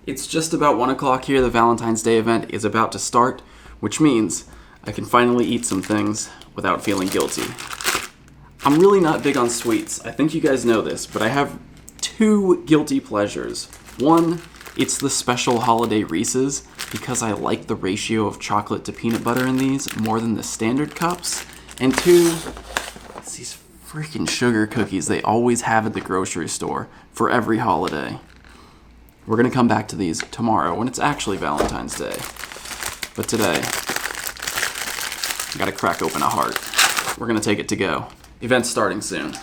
It's just about 1 o'clock here. The Valentine's Day event is about to start, which means I can finally eat some things without feeling guilty. I'm really not big on sweets. I think you guys know this, but I have two guilty pleasures. One, it's the special holiday Reese's because I like the ratio of chocolate to peanut butter in these more than the standard cups. And two, it's these freaking sugar cookies they always have at the grocery store for every holiday. We're gonna come back to these tomorrow when it's actually Valentine's Day. But today, I gotta crack open a heart. We're gonna take it to go. Event's starting soon.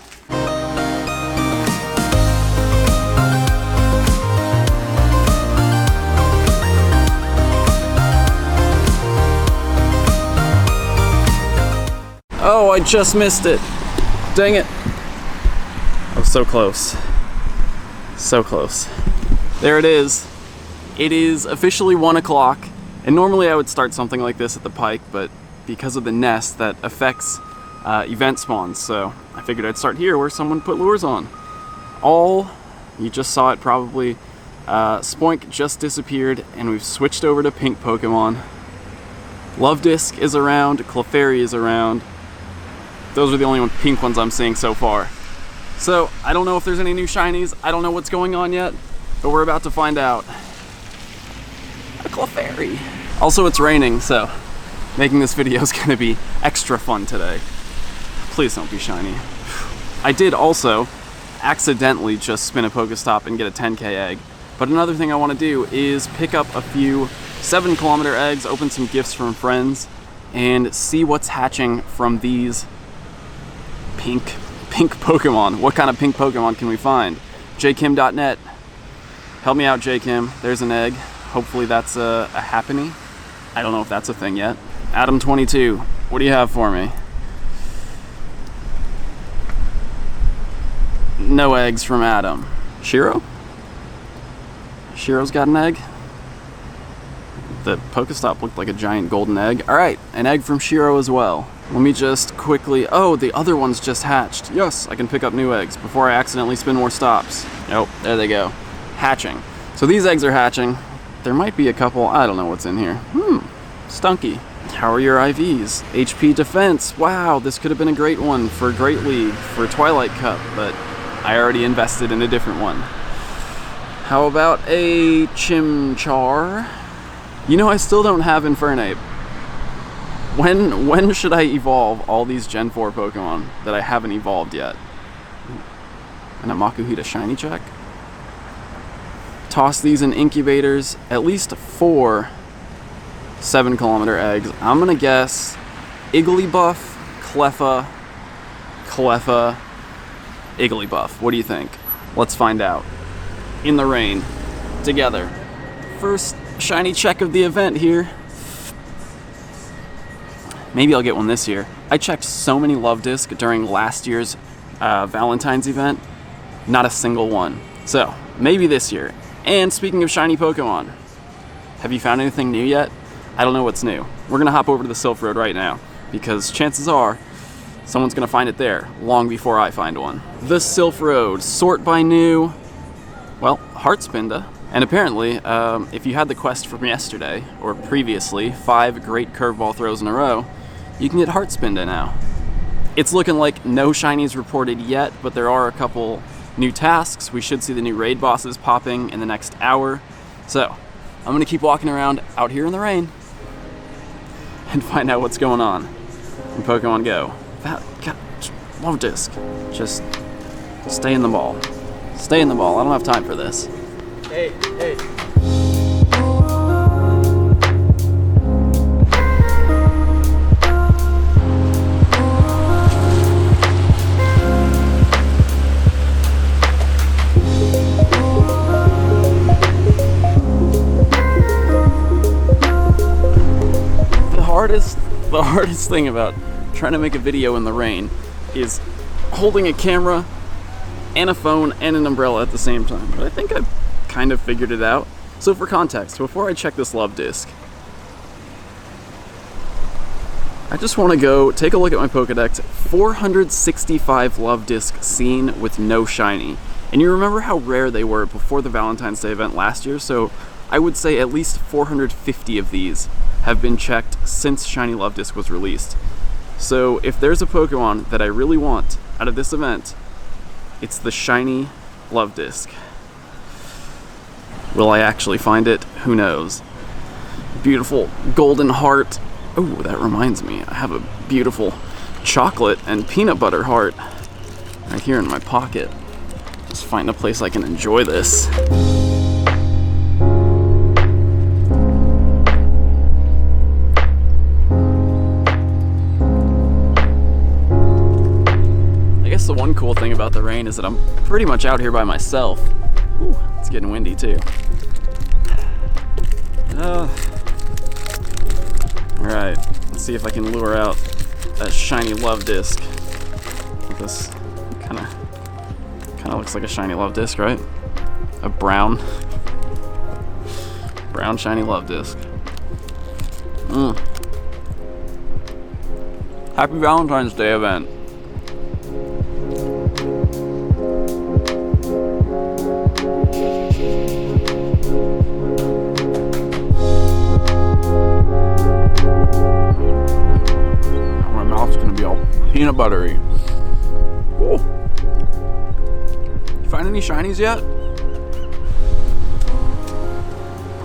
Oh, I just missed it. Dang it. I was so close. So close. There it is. It is officially 1 o'clock, and normally I would start something like this at the Pike, but because of the nest, that affects event spawns, so I figured I'd start here where someone put lures on. You just saw it probably, Spoink just disappeared, and we've switched over to pink Pokemon. Luvdisc is around, Clefairy is around. Those are the only pink ones I'm seeing so far. So, I don't know if there's any new shinies, I don't know what's going on yet, but we're about to find out. A Clefairy. Also, it's raining, so making this video is gonna be extra fun today. Please don't be shiny. I did also accidentally just spin a Pokestop and get a 10K egg, but another thing I wanna do is pick up a few 7 Kilometer Eggs, open some gifts from friends, and see what's hatching from these pink Pokemon. What kind of pink Pokemon can we find? jkim.net. Help me out, JKim. There's an egg. Hopefully that's a happening. I don't know if that's a thing yet. Adam22, what do you have for me? No eggs from Adam. Shiro? Shiro's got an egg? The Pokestop looked like a giant golden egg. All right, an egg from Shiro as well. Let me just quickly, oh, the other one's just hatched. Yes, I can pick up new eggs before I accidentally spin more stops. Oh, there they go. Hatching. So these eggs are hatching. There might be a couple, I don't know what's in here. Stunky. How are your IVs? HP defense. Wow, this could have been a great one for Great League, for Twilight Cup, but I already invested in a different one. How about a Chimchar? You know, I still don't have Infernape. When should I evolve all these Gen 4 Pokemon that I haven't evolved yet? And a Makuhita shiny check? Toss these in incubators, at least 4 7 Kilometer Eggs. I'm gonna guess Igglybuff, Cleffa, Igglybuff. What do you think? Let's find out. In the rain, together. First shiny check of the event here. Maybe I'll get one this year. I checked so many Luvdisc during last year's Valentine's event. Not a single one. So, maybe this year. And speaking of shiny Pokemon, have you found anything new yet? I don't know what's new. We're gonna hop over to the Sylph Road right now, because chances are someone's gonna find it there long before I find one. The Sylph Road, sort by new, well, Heartspinda. And apparently, if you had the quest from yesterday, or previously, 5 great curveball throws in a row, you can get Heartspinda now. It's looking like no shinies reported yet, but there are a couple new tasks. We should see the new raid bosses popping in the next hour. So, I'm gonna keep walking around out here in the rain and find out what's going on in Pokemon Go. Luvdisc. Just stay in the ball. Stay in the ball. I don't have time for this. Hey. The hardest thing about trying to make a video in the rain is holding a camera and a phone and an umbrella at the same time. But I think I've kind of figured it out. So for context, before I check this Luvdisc, I just want to go take a look at my Pokedex. 465 Luvdisc seen with no shiny. And you remember how rare they were before the Valentine's Day event last year, so I would say at least 450 of these have been checked since Shiny Luvdisc was released. So if there's a Pokemon that I really want out of this event, it's the Shiny Luvdisc. Will I actually find it? Who knows? Beautiful golden heart. Oh, that reminds me, I have a beautiful chocolate and peanut butter heart right here in my pocket. Just find a place I can enjoy this. I guess the one cool thing about the rain is that I'm pretty much out here by myself. Ooh, it's getting windy too. Alright, let's see if I can lure out that Shiny Luvdisc. This kind of looks like a Shiny Luvdisc, right? A brown Shiny Luvdisc. Happy Valentine's Day event. My mouth's gonna be all peanut buttery. Ooh. You find any shinies yet?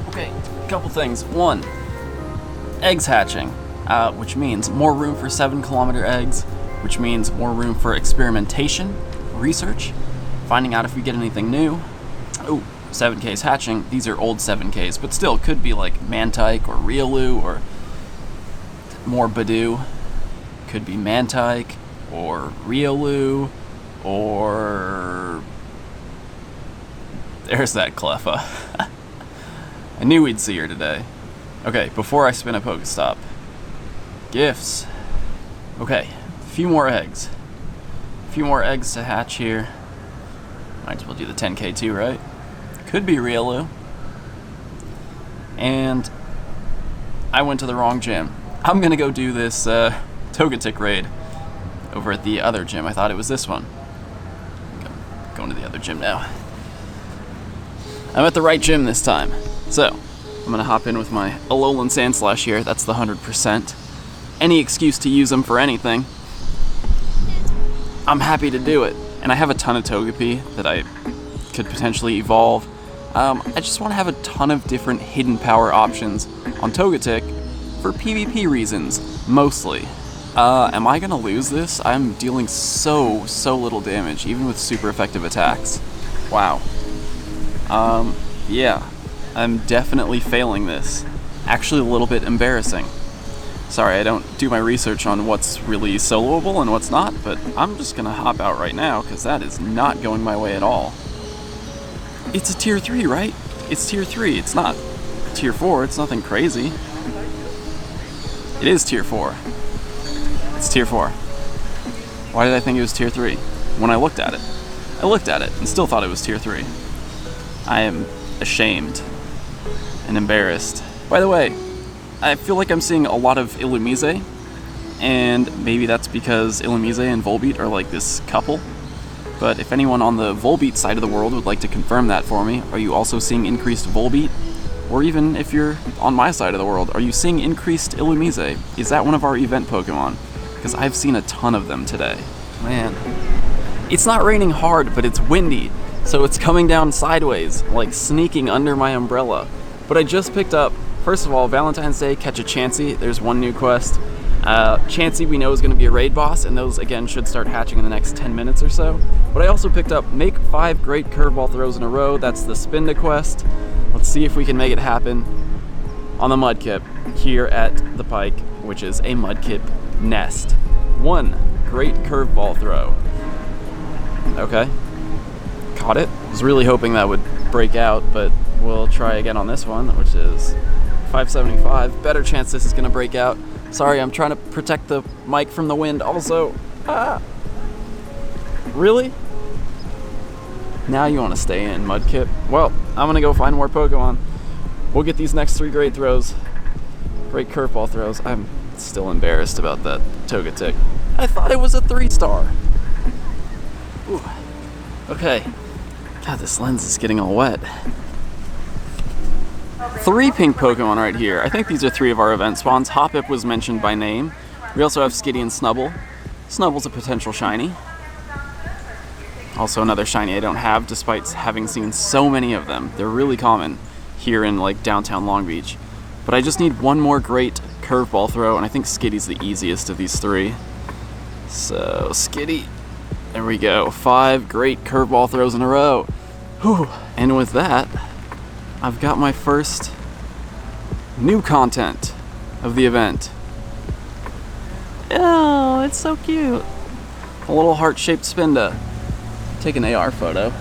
Okay, a couple things. One, eggs hatching, which means more room for 7 kilometer eggs, which means more room for experimentation, research, finding out if we get anything new. Oh, 7Ks hatching. These are old 7Ks, but still could be like Mantike or Riolu or more Badoo. Could be Mantike or Riolu or... There's that Cleffa. I knew we'd see her today. Okay, before I spin a Pokestop. Gifts. Okay, a few more eggs. A few more eggs to hatch here. Might as well do the 10K too, right? Could be Riolu. And I went to the wrong gym. I'm gonna go do this Togetic raid over at the other gym. I thought it was this one. Going to the other gym now. I'm at the right gym this time. So, I'm gonna hop in with my Alolan Sandslash here. That's the 100%. Any excuse to use them for anything, I'm happy to do it. And I have a ton of Togepi that I could potentially evolve. I just want to have a ton of different hidden power options on Togetic for PvP reasons, mostly. Am I gonna lose this? I'm dealing so little damage, even with super effective attacks. Wow. Yeah, I'm definitely failing this. Actually a little bit embarrassing. Sorry, I don't do my research on what's really soloable and what's not, but I'm just gonna hop out right now, because that is not going my way at all. It's a tier 3, right? It's tier 3, it's not tier 4, it's nothing crazy. It is tier 4. It's tier 4. Why did I think it was tier 3? When I looked at it. I looked at it and still thought it was tier 3. I am ashamed and embarrassed. By the way, I feel like I'm seeing a lot of Illumise, and maybe that's because Illumise and Volbeat are like this couple. But if anyone on the Volbeat side of the world would like to confirm that for me, are you also seeing increased Volbeat? Or even if you're on my side of the world, are you seeing increased Illumise? Is that one of our event Pokemon? Because I've seen a ton of them today. Man. It's not raining hard, but it's windy, so it's coming down sideways, like sneaking under my umbrella. But I just picked up, first of all, Valentine's Day, catch a Chansey. There's one new quest. Chansey we know is going to be a raid boss, and those again should start hatching in the next 10 minutes or so. But I also picked up make 5 great curveball throws in a row. That's the Spinda quest. Let's see if we can make it happen on the Mudkip here at the Pike, which is a Mudkip nest. 1 great curveball throw. Okay, caught it. Was really hoping that would break out, but we'll try again on this one, which is 575. Better chance this is going to break out. Sorry, I'm trying to protect the mic from the wind also. Ah! Really? Now you want to stay in, Mudkip? Well, I'm going to go find more Pokemon. We'll get these next 3 great throws. Great curveball throws. I'm still embarrassed about that Togetic. I thought it was a 3-star. Ooh. Okay, God, this lens is getting all wet. 3 pink Pokemon right here. I think these are 3 of our event spawns. Hoppip was mentioned by name. We also have Skitty and Snubble. Snubble's a potential shiny. Also another shiny I don't have, despite having seen so many of them. They're really common here in like downtown Long Beach. But I just need one more great curveball throw, and I think Skitty's the easiest of these 3. So, Skitty. There we go. 5 great curveball throws in a row. Whew. And with that, I've got my first new content of the event. Oh, it's so cute. A little heart-shaped Spinda. Take an AR photo.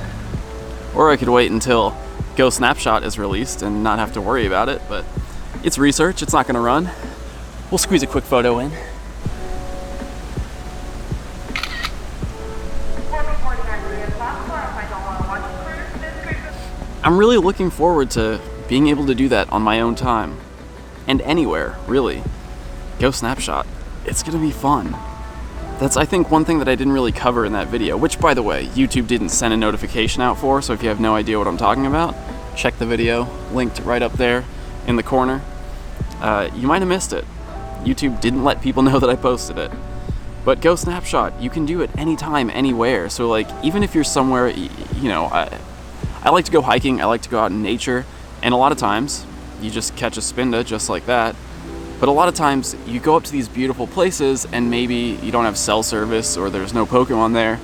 Or I could wait until Go Snapshot is released and not have to worry about it, but it's research, it's not gonna run. We'll squeeze a quick photo in. I'm really looking forward to being able to do that on my own time. And anywhere, really. Go Snapshot. It's gonna be fun. That's, I think, one thing that I didn't really cover in that video, which, by the way, YouTube didn't send a notification out for, so if you have no idea what I'm talking about, check the video, linked right up there in the corner. You might have missed it. YouTube didn't let people know that I posted it. But Go Snapshot, you can do it anytime, anywhere. So, like, even if you're somewhere, you know, I like to go hiking, I like to go out in nature, and a lot of times, you just catch a Spinda just like that. But a lot of times, you go up to these beautiful places, and maybe you don't have cell service, or there's no Pokemon there,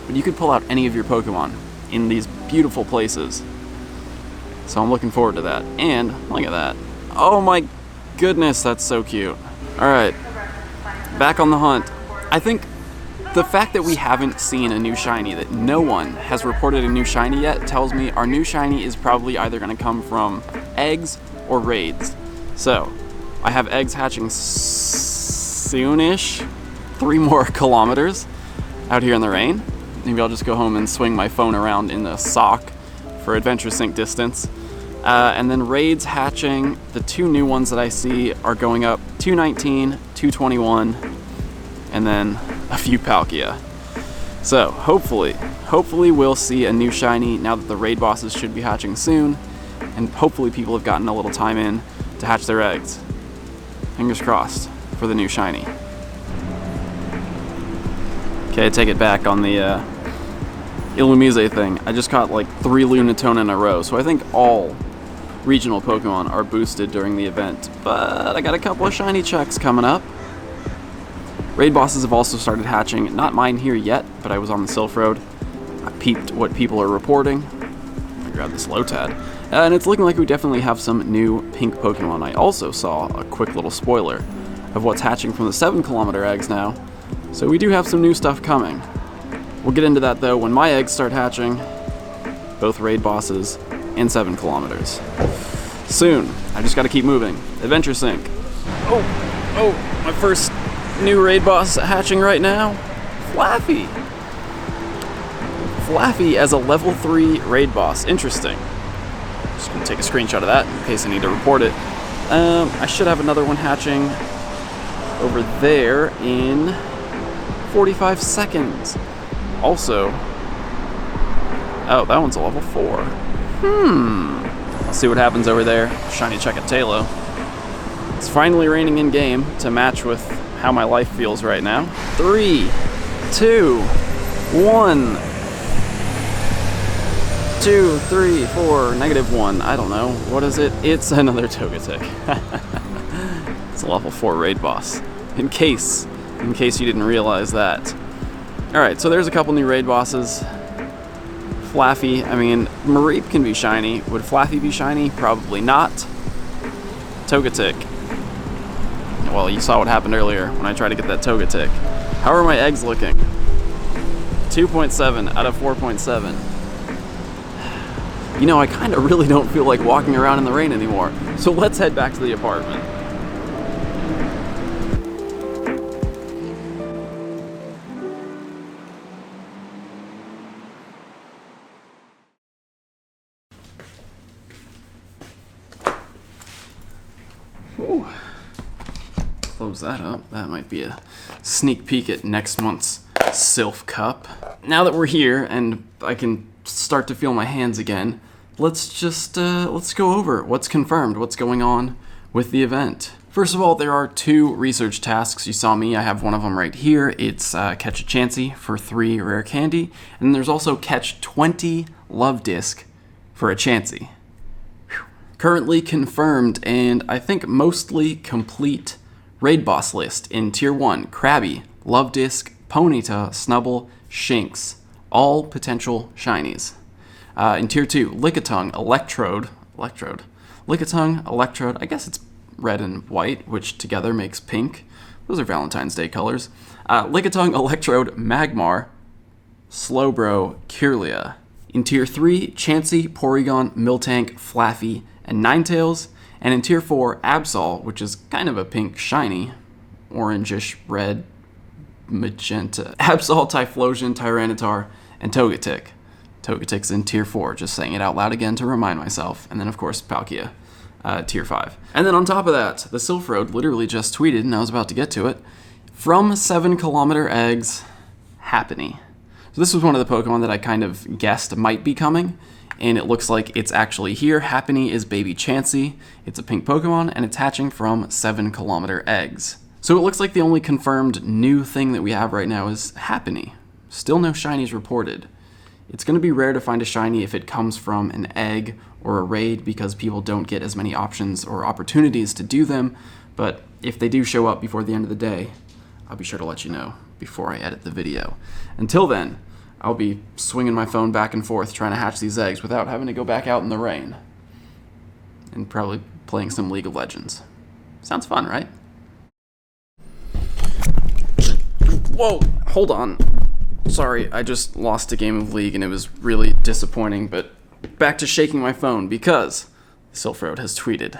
but you could pull out any of your Pokemon in these beautiful places. So I'm looking forward to that. And, look at that. Oh my goodness, that's so cute. Alright, back on the hunt. I think the fact that we haven't seen a new shiny, that no one has reported a new shiny yet, tells me our new shiny is probably either going to come from eggs or raids. So, I have eggs hatching soonish, 3 more kilometers out here in the rain. Maybe I'll just go home and swing my phone around in the sock for adventure sync distance. And then raids hatching, the 2 new ones that I see are going up 219, 221, and then a few Palkia. So hopefully we'll see a new shiny now that the raid bosses should be hatching soon, and hopefully people have gotten a little time in to hatch their eggs. Fingers crossed for the new shiny. Okay, take it back on the Illumise thing. I just caught like 3 Lunatone in a row, so I think all regional Pokemon are boosted during the event, but I got a couple of shiny checks coming up. Raid bosses have also started hatching, not mine here yet, but I was on the Sylph Road. I peeped what people are reporting. I grabbed this Lotad. And it's looking like we definitely have some new pink Pokemon. I also saw a quick little spoiler of what's hatching from the 7 Kilometer Eggs now. So we do have some new stuff coming. We'll get into that though when my eggs start hatching. Both raid bosses and 7 kilometers. Soon. I just gotta keep moving. Adventure Sync. Oh, my first new raid boss hatching right now. Flaffy. Flaffy as a level 3 raid boss. Interesting. Just gonna take a screenshot of that in case I need to report it. I should have another one hatching over there in 45 seconds. Also, oh, that one's a level 4. Let's see what happens over there. Shiny Chekatalo. It's finally raining in game to match with how my life feels right now. 3, 2, 1. 2, 3, 4, -1. I don't know. What is it? It's another Togetic. It's a level 4 raid boss. In case you didn't realize that. Alright, so there's a couple new raid bosses. Flaffy, I mean, Mareep can be shiny. Would Flaffy be shiny? Probably not. Togetic. Well, you saw what happened earlier when I tried to get that Togetic. How are my eggs looking? 2.7 out of 4.7. You know, I kind of really don't feel like walking around in the rain anymore. So let's head back to the apartment. Ooh. Close that up. That might be a sneak peek at next month's Sylph Cup. Now that we're here and I can start to feel my hands again, let's go over what's confirmed, what's going on with the event. First of all, there are 2 research tasks. You saw me, I have one of them right here. It's catch a Chansey for 3 rare candy, and there's also catch 20 Luvdisc for a Chansey. Whew. Currently confirmed, and I think mostly complete raid boss list in Tier 1, Krabby, Luvdisc, Ponyta, Snubble, Shinx, all potential shinies. In Tier 2, Lickitung, Electrode, Lickitung, Electrode, I guess it's red and white, which together makes pink. Those are Valentine's Day colors. Lickitung, Electrode, Magmar, Slowbro, Kirlia. In Tier 3, Chansey, Porygon, Miltank, Flaffy, and Ninetales. And in Tier 4, Absol, which is kind of a pink shiny, orangish, red, magenta. Absol, Typhlosion, Tyranitar, and Togetic. Togetic's in Tier 4, just saying it out loud again to remind myself. And then, of course, Palkia, Tier 5. And then on top of that, the Silph literally just tweeted, and I was about to get to it, from 7 Kilometer Eggs, Happiny. So this was one of the Pokemon that I kind of guessed might be coming, and it looks like it's actually here. Happiny is baby Chansey. It's a pink Pokemon, and it's hatching from 7 Kilometer Eggs. So it looks like the only confirmed new thing that we have right now is Happiny. Still no shinies reported. It's going to be rare to find a shiny if it comes from an egg or a raid because people don't get as many options or opportunities to do them, but if they do show up before the end of the day, I'll be sure to let you know before I edit the video. Until then, I'll be swinging my phone back and forth trying to hatch these eggs without having to go back out in the rain. And probably playing some League of Legends. Sounds fun, right? Whoa, hold on. Sorry, I just lost a game of League and it was really disappointing, but back to shaking my phone because Silph has tweeted.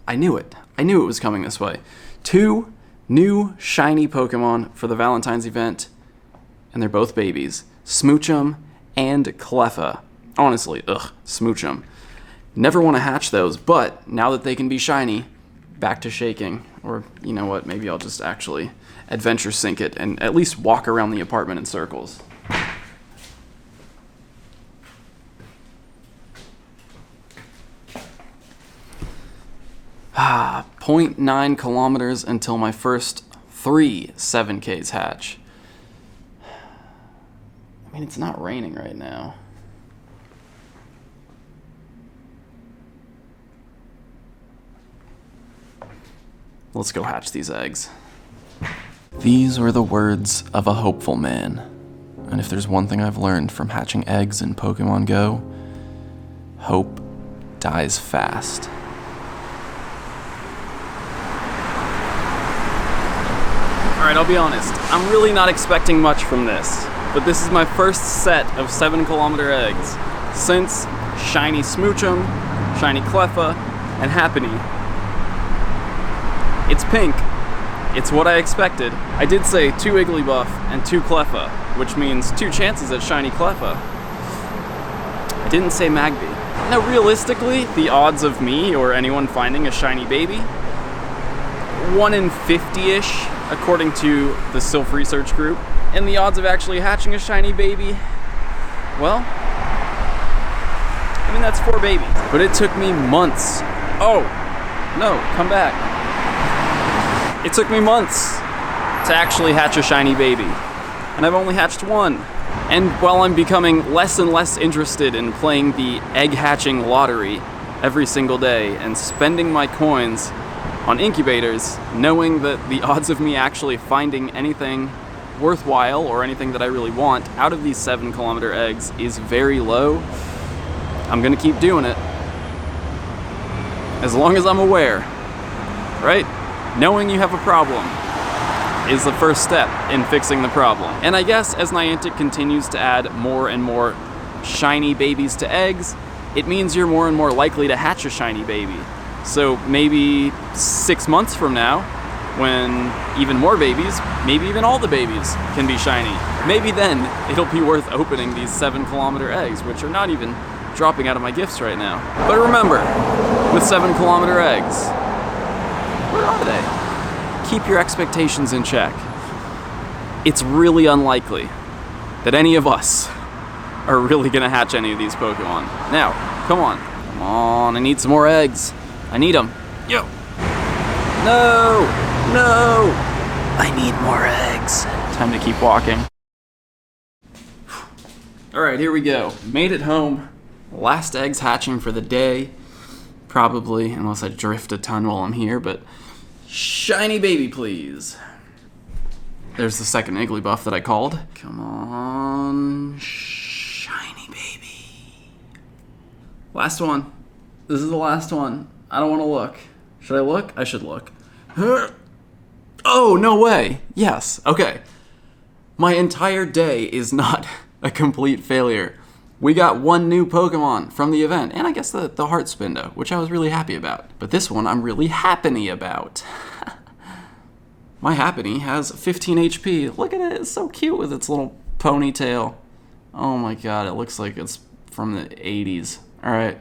I knew it. I knew it was coming this way. 2 new shiny Pokemon for the Valentine's event, and they're both babies. Smoochum and Cleffa. Honestly, Smoochum. Never want to hatch those, but now that they can be shiny, back to shaking. Or, you know what, maybe I'll just actually adventure sync it and at least walk around the apartment in circles. Ah, 0.9 kilometers until my first 3 7Ks hatch. I mean, it's not raining right now. Let's go hatch these eggs. These were the words of a hopeful man. And if there's one thing I've learned from hatching eggs in Pokemon Go, hope dies fast. Alright, I'll be honest. I'm really not expecting much from this. But this is my first set of 7 Kilometer Eggs since Shiny Smoochum, Shiny Cleffa, and Happiny. It's pink. It's what I expected. I did say 2 Igglybuff and 2 Cleffa, which means 2 chances at Shiny Cleffa. I didn't say Magby. Now realistically, the odds of me or anyone finding a shiny baby, 1 in 50-ish, according to the Silph Research Group. And the odds of actually hatching a shiny baby, well, I mean, that's 4 babies. But it took me months. Oh, no, come back. It took me months to actually hatch a shiny baby. And I've only hatched 1. And while I'm becoming less and less interested in playing the egg hatching lottery every single day and spending my coins on incubators, knowing that the odds of me actually finding anything worthwhile or anything that I really want out of these 7 Kilometer Eggs is very low, I'm gonna keep doing it. As long as I'm aware, right? Knowing you have a problem is the first step in fixing the problem. And I guess as Niantic continues to add more and more shiny babies to eggs, it means you're more and more likely to hatch a shiny baby. So maybe 6 months from now, when even more babies, maybe even all the babies can be shiny. Maybe then it'll be worth opening these 7 Kilometer Eggs, which are not even dropping out of my gifts right now. But remember, with 7 Kilometer Eggs, where are they? Keep your expectations in check. It's really unlikely that any of us are really gonna hatch any of these Pokemon. Now, come on. Come on, I need some more eggs. I need them. Yo. No, no. I need more eggs. Time to keep walking. All right, here we go. Made it home. Last eggs hatching for the day. Probably, unless I drift a ton while I'm here, but shiny baby, please. There's the second Igglybuff that I called. Come on, shiny baby. Last one. This is the last one. I don't want to look. Should I look? I should look. Oh, no way. Yes, okay. My entire day is not a complete failure. We got one new Pokemon from the event, and I guess the Heart Spindo, which I was really happy about. But this one I'm really happy about. My Happiny has 15 HP. Look at it, it's so cute with its little ponytail. Oh my god, it looks like it's from the 80s. Alright,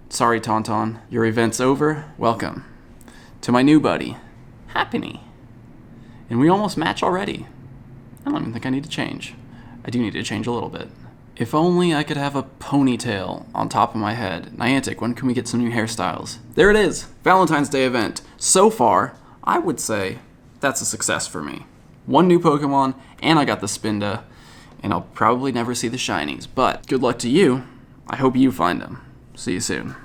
sorry Tauntaun, your event's over. Welcome to my new buddy, Happiny. And we almost match already. I don't even think I need to change. I do need to change a little bit. If only I could have a ponytail on top of my head. Niantic, when can we get some new hairstyles? There it is, Valentine's Day event. So far, I would say that's a success for me. One new Pokemon, and I got the Spinda, and I'll probably never see the shinies, but good luck to you. I hope you find them. See you soon.